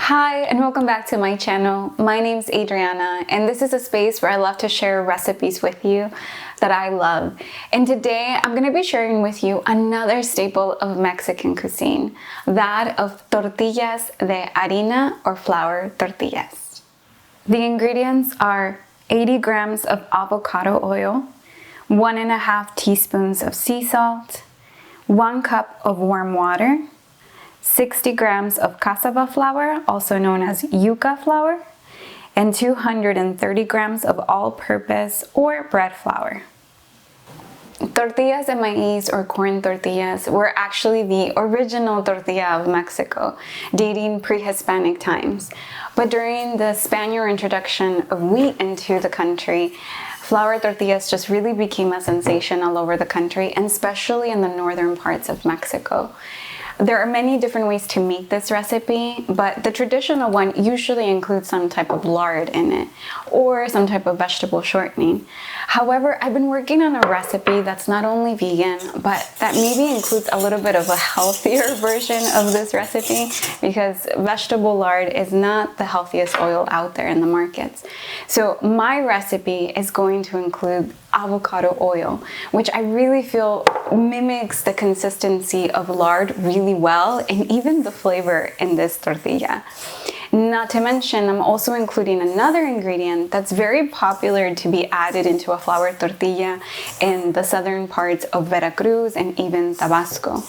Hi and welcome back to my channel. My name's Adriana and this is a space where I love to share recipes with you that I love. And today I'm going to be sharing with you another staple of Mexican cuisine, that of tortillas de harina or flour tortillas. The ingredients are 80 grams of avocado oil, 1.5 teaspoons of sea salt, 1 cup of warm water, 60 grams of cassava flour, also known as yuca flour, and 230 grams of all-purpose or bread flour. Tortillas de maíz or corn tortillas were actually the original tortilla of Mexico, dating pre-Hispanic times. But during the Spaniard introduction of wheat into the country, flour tortillas just really became a sensation all over the country, and especially in the northern parts of Mexico. There are many different ways to make this recipe, but the traditional one usually includes some type of lard in it or some type of vegetable shortening. However, I've been working on a recipe that's not only vegan, but that maybe includes a little bit of a healthier version of this recipe, because vegetable lard is not the healthiest oil out there in the markets. So my recipe is going to include avocado oil, which I really feel mimics the consistency of lard really well, and even the flavor in this tortilla. Not to mention, I'm also including another ingredient that's very popular to be added into a flour tortilla in the southern parts of Veracruz and even Tabasco.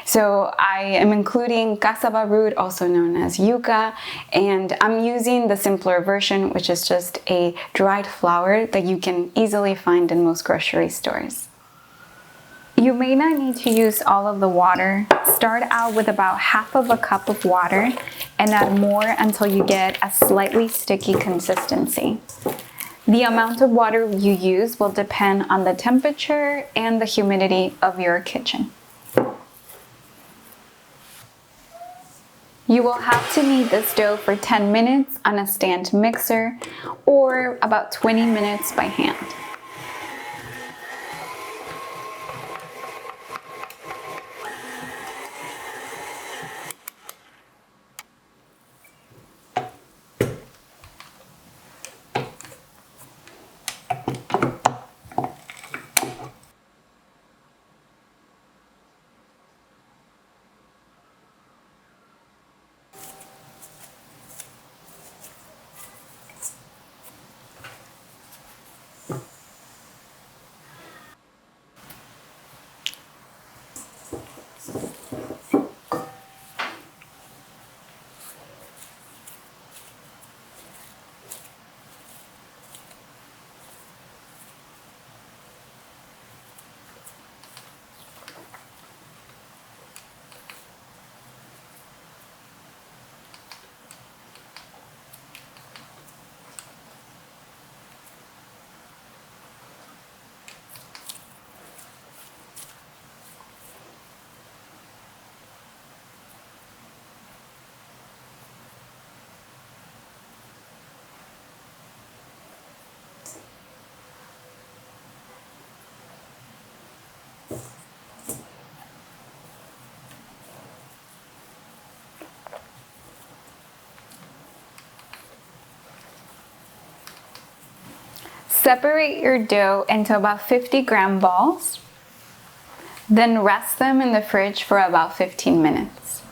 So I am including cassava root, also known as yuca, and I'm using the simpler version, which is just a dried flour that you can easily find in most grocery stores. You may not need to use all of the water. Start out with about half of a cup of water and add more until you get a slightly sticky consistency. The amount of water you use will depend on the temperature and the humidity of your kitchen. You will have to knead this dough for 10 minutes on a stand mixer or about 20 minutes by hand. Separate your dough into about 50-gram balls, then rest them in the fridge for about 15 minutes.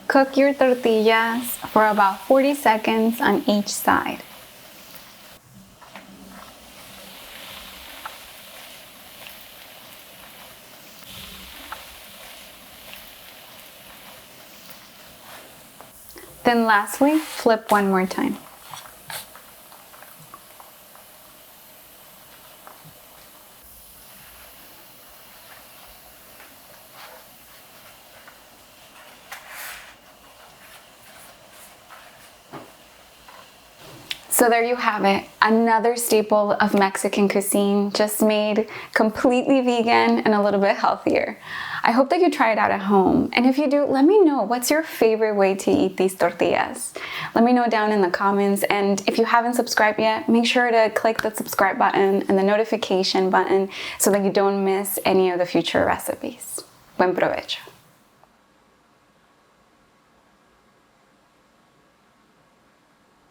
Cook your tortillas for about 40 seconds on each side. Then lastly, flip one more time. So there you have it, another staple of Mexican cuisine, just made completely vegan and a little bit healthier. I hope that you try it out at home. And if you do, let me know, what's your favorite way to eat these tortillas? Let me know down in the comments. And if you haven't subscribed yet, make sure to click the subscribe button and the notification button so that you don't miss any of the future recipes. Buen provecho.